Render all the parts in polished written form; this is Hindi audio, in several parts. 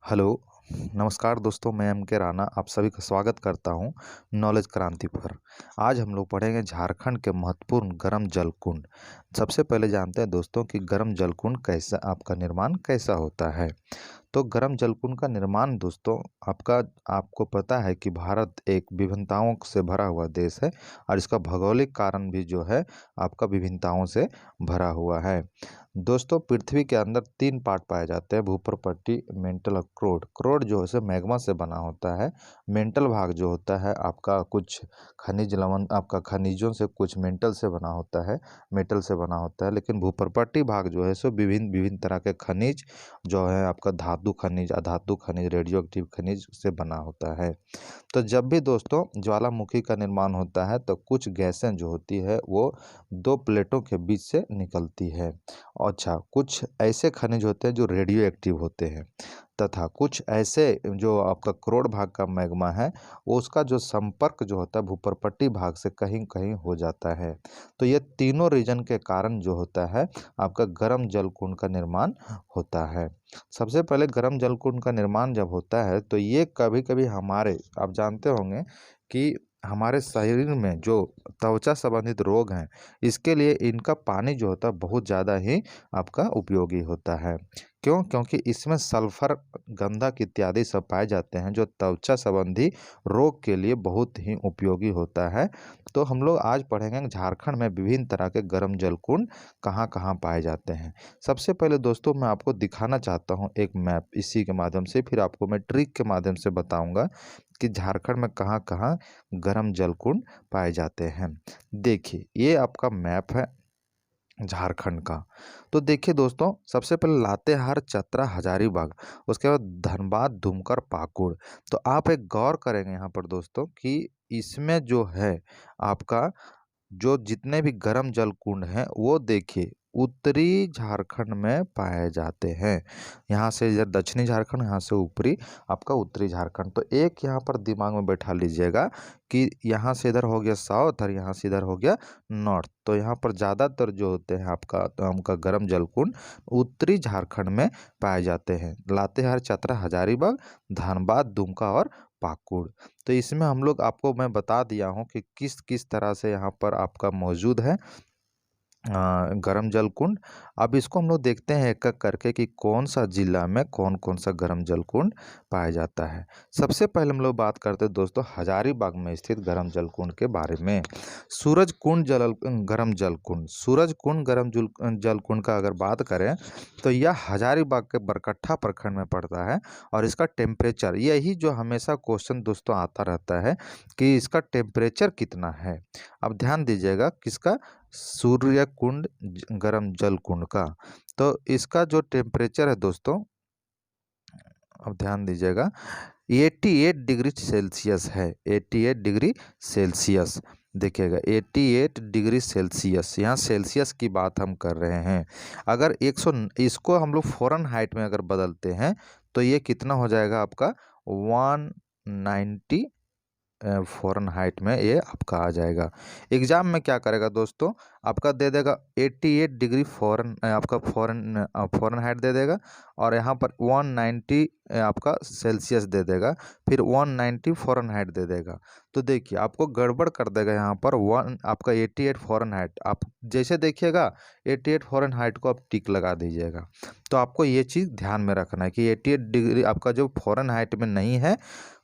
हेलो, नमस्कार दोस्तों, मैं एम के राणा आप सभी का स्वागत करता हूं नॉलेज क्रांति पर। आज हम लोग पढ़ेंगे झारखंड के महत्वपूर्ण गर्म जल कुंड। सबसे पहले जानते हैं दोस्तों कि गर्म जल कुंड कैसा आपका निर्माण कैसा होता है। तो गर्म जल कुंड का निर्माण दोस्तों आपको पता है कि भारत एक विभिन्नताओं से भरा हुआ देश है और इसका भौगोलिक कारण भी जो है आपका विभिन्नताओं से भरा हुआ है। दोस्तों पृथ्वी के अंदर तीन पार्ट पाए जाते हैं, भूपर पट्टी, मेंटल और क्रोड। क्रोड जो है मैग्मा से बना होता है। मेंटल भाग जो होता है आपका कुछ खनिज लवण आपका खनिजों से कुछ मेंटल से बना होता है, मेटल से बना होता है। लेकिन भूपर पट्टी भाग जो है सो विभिन्न विभिन्न तरह के खनिज जो है आपका धातु खनिज, अधातु खनिज, रेडियो एक्टिव खनिज से बना होता है। तो जब भी दोस्तों ज्वालामुखी का निर्माण होता है तो कुछ गैसें जो होती है वो दो प्लेटों के बीच से निकलती है। अच्छा, कुछ ऐसे खनिज होते हैं जो रेडियो एक्टिव होते हैं तथा कुछ ऐसे जो आपका करोड़ भाग का मैग्मा है वो उसका जो संपर्क जो होता है भूपरपट्टी भाग से कहीं कहीं हो जाता है। तो ये तीनों रीजन के कारण जो होता है आपका गर्म जल कुंड का निर्माण होता है। सबसे पहले गर्म जल कुंड का निर्माण जब होता है तो ये कभी कभी हमारे आप जानते होंगे कि हमारे शरीर में जो त्वचा संबंधित रोग हैं इसके लिए इनका पानी जो होता है बहुत ज़्यादा ही आपका उपयोगी होता है। क्यों? क्योंकि इसमें सल्फर, गंधक इत्यादि सब पाए जाते हैं जो त्वचा संबंधी रोग के लिए बहुत ही उपयोगी होता है। तो हम लोग आज पढ़ेंगे झारखंड में विभिन्न तरह के गर्म जल कुंड कहाँ कहाँ पाए जाते हैं। सबसे पहले दोस्तों मैं आपको दिखाना चाहता हूँ एक मैप, इसी के माध्यम से फिर आपको मैं ट्रिक के माध्यम से बताऊंगा कि झारखंड में कहाँ कहाँ गर्म जल कुंड पाए जाते हैं। देखिए ये आपका मैप है झारखंड का। तो देखिए दोस्तों सबसे पहले लातेहार, चतरा, हजारीबाग, उसके बाद धनबाद, दुमका, पाकुड़। तो आप एक गौर करेंगे यहाँ पर दोस्तों कि इसमें जो है आपका जो जितने भी गर्म जल कुंड हैं वो देखिए उत्तरी झारखंड में पाए जाते हैं। यहाँ से इधर दक्षिणी झारखंड, यहाँ से ऊपरी आपका उत्तरी झारखंड। तो एक यहाँ पर दिमाग में बैठा लीजिएगा कि यहाँ से इधर हो गया साउथ और यहाँ से इधर हो गया नॉर्थ। तो यहाँ पर ज़्यादातर जो होते हैं आपका गर्म जल कुंड उत्तरी झारखंड में पाए जाते हैं। लातेहार, चतरा, हजारीबाग, धनबाद, दुमका और पाकुड़। तो इसमें हम लोग आपको मैं बता दिया हूँ कि किस किस तरह से यहाँ पर आपका मौजूद है गर्म जल कुंड। अब इसको हम लोग देखते हैं एक एक करके कि कौन सा जिला में कौन कौन सा गर्म जल कुंड पाया जाता है। सबसे पहले हम लोग बात करते हैं दोस्तों हजारीबाग में स्थित गर्म जल कुंड के बारे में। सूरज कुंड गर्म जल कुंड, सूरज कुंड जल कुंड का अगर बात करें तो यह हजारीबाग के बरकट्ठा प्रखंड में पड़ता है। और इसका टेम्परेचर, यही जो हमेशा क्वेश्चन दोस्तों आता रहता है कि इसका टेम्परेचर कितना है। अब ध्यान दीजिएगा किसका, सूर्य कुंड गर्म जल कुंड का। तो इसका जो टेम्परेचर है दोस्तों, अब ध्यान दीजिएगा 88 डिग्री सेल्सियस है। 88 डिग्री सेल्सियस देखिएगा, 88 डिग्री सेल्सियस, यहाँ सेल्सियस की बात हम कर रहे हैं। अगर 100 इसको हम लोग फ़ारेनहाइट में अगर बदलते हैं तो ये कितना हो जाएगा आपका 190 फ़ारेनहाइट में ये आपका आ जाएगा। एग्ज़ाम में क्या करेगा दोस्तों, आपका दे देगा 88 डिग्री फ़ारेनहाइट दे देगा और यहाँ पर 190 आपका सेल्सियस दे देगा, फिर 190 फ़ारेनहाइट दे देगा। तो देखिए आपको गड़बड़ कर देगा यहाँ पर आपका 88 फ़ारेनहाइट। आप जैसे देखिएगा 88 फ़ारेनहाइट को आप टिक लगा दीजिएगा। तो आपको ये चीज़ ध्यान में रखना है कि 88 डिग्री आपका जो फ़ारेनहाइट में नहीं है,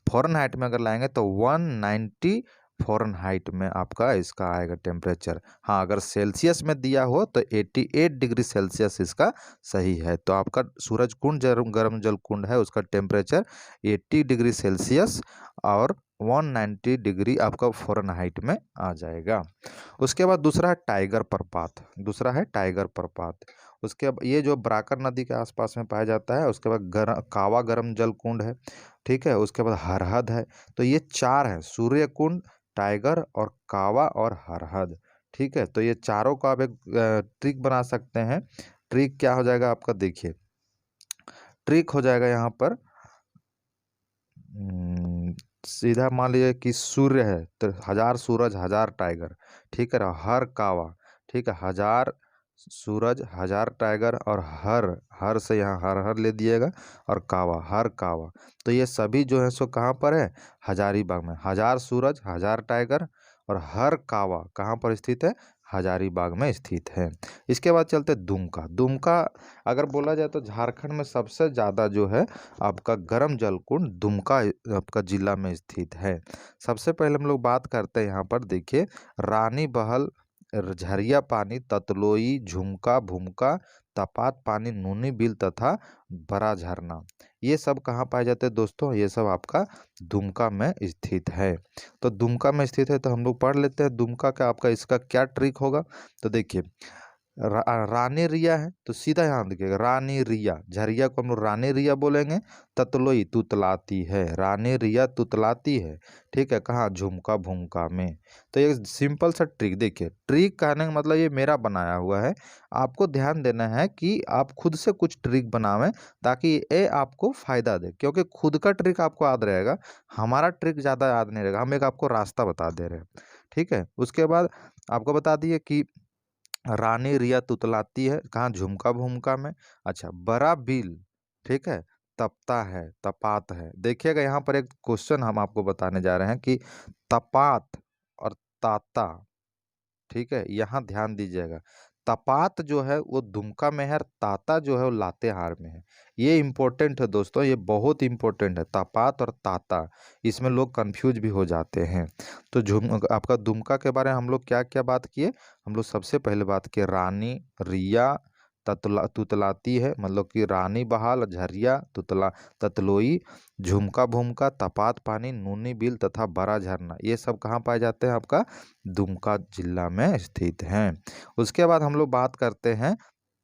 फ़ारेनहाइट में अगर लाएंगे तो 190 फ़ारेनहाइट में आपका इसका आएगा टेम्परेचर। हाँ, अगर सेल्सियस में दिया हो तो 88 डिग्री सेल्सियस इसका सही है। तो आपका सूरज कुंड गर्म जल कुंड है, उसका टेम्परेचर 80 डिग्री सेल्सियस और 190 डिग्री आपका फ़ारेनहाइट में आ जाएगा। उसके बाद दूसरा है टाइगर प्रपात, दूसरा है टाइगर प्रपात। उसके बाद ये जो बराकर नदी के आसपास में पाया जाता है। उसके बाद कावा गर्म जल कुंड है, ठीक है। उसके बाद हरहद है। तो ये चार हैं, सूर्य कुंड, टाइगर और कावा और हरहद, ठीक है। तो ये चारों का आप एक ट्रिक बना सकते हैं। ट्रिक क्या हो जाएगा आपका, देखिए ट्रिक हो जाएगा यहाँ पर सीधा मान लीजिए कि सूर्य है तो हजार सूरज हजार टाइगर, ठीक है। हर कावा, ठीक है, हजार सूरज, हजार टाइगर और हर, हर से यहाँ हर हर ले दिएगा और कावा, हर कावा। तो ये सभी जो है सो कहाँ पर है, हजारीबाग में। हजार सूरज, हजार टाइगर और हर कावा कहाँ पर स्थित है, हजारीबाग में स्थित है। इसके बाद चलते दुमका। दुमका अगर बोला जाए तो झारखंड में सबसे ज़्यादा जो है आपका गर्म जल कुंड दुमका आपका जिला में स्थित है। सबसे पहले हम लोग बात करते हैं यहाँ पर, देखिए रानी बहल, झरिया पानी, ततलोई, झुमका, भूमका, तपात पानी, नूनी बिल तथा बड़ा झरना, ये सब कहाँ पाए जाते हैं दोस्तों, ये सब आपका दुमका में स्थित है। तो दुमका में स्थित है तो हम लोग पढ़ लेते हैं दुमका का आपका इसका क्या ट्रिक होगा। तो देखिए रानी रिया है तो सीधा यहाँ देखिएगा रानी रिया, झरिया को हम लोग रानी रिया बोलेंगे। ततलोई तुतलाती है, रानी रिया तुतलाती है, ठीक है, कहाँ, झुमका भूमका में। तो ये सिंपल सा ट्रिक, देखिए ट्रिक कहने का मतलब ये मेरा बनाया हुआ है, आपको ध्यान देना है कि आप खुद से कुछ ट्रिक बनावें ताकि ये आपको फायदा दे, क्योंकि खुद का ट्रिक आपको याद रहेगा, हमारा ट्रिक ज़्यादा याद नहीं रहेगा, हम एक आपको रास्ता बता दे रहे हैं, ठीक है। उसके बाद आपको बता दिए कि रानी रिया तुतलाती है कहाँ, झुमका भूमका में। अच्छा, बड़ा बिल, ठीक है, तपता है, तपात है। देखिएगा यहाँ पर एक क्वेश्चन हम आपको बताने जा रहे हैं कि तपात और ताता, ठीक है, यहाँ ध्यान दीजिएगा। तपात जो है वो दुमका में है और ताता जो है वो लातेहार में है। ये इम्पोर्टेंट है दोस्तों, ये बहुत इम्पोर्टेंट है, तपात और ताता, इसमें लोग कंफ्यूज भी हो जाते हैं। तो आपका दुमका के बारे में हम लोग क्या क्या बात किए, हम लोग सबसे पहले बात किए रानी रिया तुतलाती है, मतलब कि रानी बहाल, झरिया, ततलोई, झुमका भूमका, तपात पानी, नूनी बिल तथा बड़ा झरना, ये सब कहाँ पाए जाते हैं, आपका दुमका जिला में स्थित हैं। उसके बाद हम लोग बात करते हैं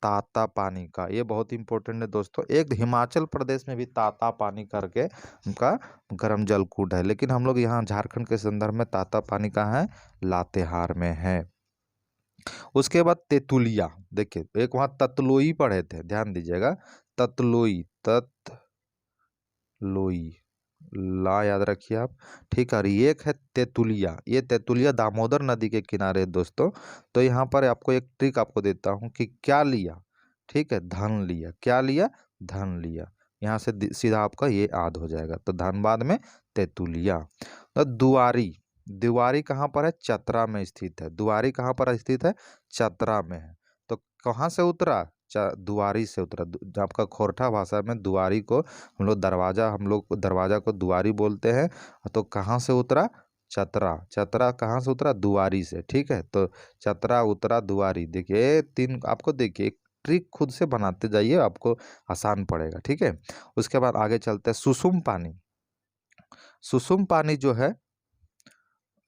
ताता पानी का, ये बहुत इंपॉर्टेंट है दोस्तों। एक हिमाचल प्रदेश में भी ताता पानी करके उनका गर्म जल कुंड है, लेकिन हम लोग यहाँ झारखंड के संदर्भ में ताता पानी कहाँ है, लातेहार में है। उसके बाद तेतुलिया, देखिए एक वहाँ ततलोई पढ़े थे, ध्यान दीजिएगा, ततलोई, ततलोई, ला याद रखिए आप, ठीक है। और ये एक है तेतुलिया, ये तेतुलिया दामोदर नदी के किनारे है दोस्तों। तो यहाँ पर आपको एक ट्रिक आपको देता हूँ कि क्या लिया, ठीक है, धन लिया, क्या लिया, धन लिया, यहाँ से सीधा आपका ये याद हो जाएगा। तो धनबाद में तेतुलिया। तो दुआरी, दुआरी कहाँ पर है, चतरा में स्थित है। दुआरी कहाँ पर स्थित है, चतरा में है। तो कहाँ से उतरा, दुआरी से उतरा। आपका खोरठा भाषा में दुआरी को हम लोग दरवाजा को दुआरी बोलते हैं। तो कहाँ से उतरा, चतरा, चतरा कहाँ से उतरा, दुआरी से, ठीक है। तो चतरा उतरा दुआरी, देखिए तीन आपको, देखिए ट्रिक खुद से बनाते जाइए, आपको आसान पड़ेगा, ठीक है। उसके बाद आगे चलते हैं सुसुम पानी। सुसुम पानी जो है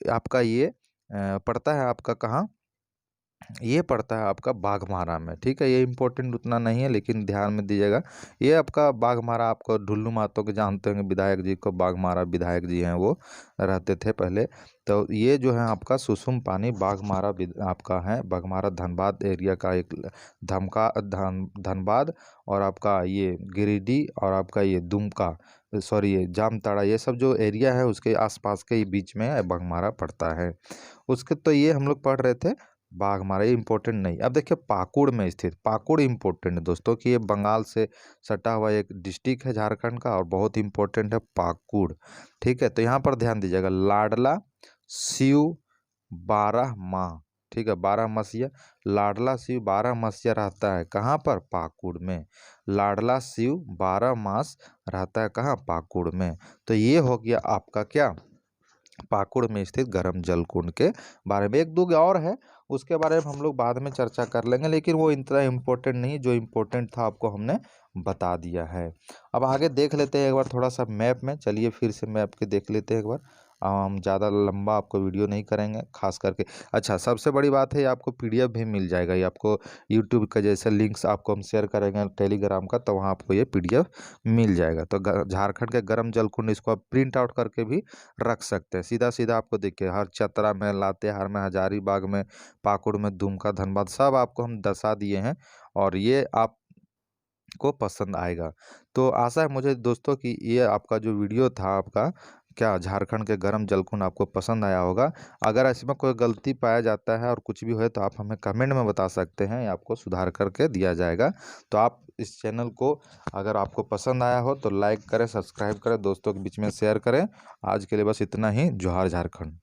आपका ये पड़ता है आपका कहाँ, ये पड़ता है आपका बाघमारा में, ठीक है। ये इंपॉर्टेंट उतना नहीं है लेकिन ध्यान में दीजिएगा। ये आपका बाघमारा, आपको ढुल्लू महतो के जानते होंगे विधायक जी को, बाघमारा विधायक जी हैं, वो रहते थे पहले। तो ये जो है आपका सुसुम पानी बाघमारा आपका है, बाघमारा धनबाद एरिया का एक धनबाद और आपका ये गिरिडीह और आपका ये दुमका, सॉरी ये जामताड़ा, ये सब जो एरिया है उसके आसपास के बीच में बाघमारा पड़ता है। उसके तो ये हम लोग पढ़ रहे थे बाघमारा, ये इंपॉर्टेंट नहीं। अब देखिए पाकुड़ में स्थित, पाकुड़ इंपॉर्टेंट है दोस्तों कि ये बंगाल से सटा हुआ एक डिस्ट्रिक्ट है झारखंड का और बहुत इंपॉर्टेंट है पाकुड़, ठीक है। तो यहाँ पर ध्यान दीजिएगा, लाडला शिव 12 माह, ठीक है, 12 मसीहा, लाडला शिव 12 मसीहा रहता है कहाँ पर, पाकुड़ में। लाडला शिव 12 मास रहता है कहाँ, पाकुड़ में। तो ये हो गया आपका क्या, पाकुड़ में स्थित गर्म जल कुंड के बारे में। एक दो और है, उसके बारे में हम लोग बाद में चर्चा कर लेंगे, लेकिन वो इतना इम्पोर्टेंट नहीं, जो इम्पोर्टेंट था आपको हमने बता दिया है। अब आगे देख लेते हैं एक बार थोड़ा सा मैप में, चलिए फिर से मैप के देख लेते हैं एक बार। हम ज़्यादा लंबा आपको वीडियो नहीं करेंगे खास करके। अच्छा, सबसे बड़ी बात है, ये आपको पीडीएफ भी मिल जाएगा, ये आपको यूट्यूब का जैसे लिंक्स आपको हम शेयर करेंगे टेलीग्राम का, तो वहाँ आपको ये पीडीएफ मिल जाएगा। तो झारखंड के गर्म जल कुंड, इसको आप प्रिंट आउट करके भी रख सकते हैं। सीधा सीधा आपको देखिए, हर चतरा में, लातेहार में, हजारीबाग में, पाकुड़ में, दुमका, धनबाद, सब आपको हम दर्शा दिए हैं और ये आप को पसंद आएगा। तो आशा है मुझे दोस्तों कि ये आपका जो वीडियो था आपका क्या झारखंड के गर्म जलकुंड आपको पसंद आया होगा? अगर इसमें कोई गलती पाया जाता है और कुछ भी है तो आप हमें कमेंट में बता सकते हैं, आपको सुधार करके दिया जाएगा। तो आप इस चैनल को अगर आपको पसंद आया हो तो लाइक करें, सब्सक्राइब करें, दोस्तों के बीच में शेयर करें। आज के लिए बस इतना ही। जोहार झारखंड।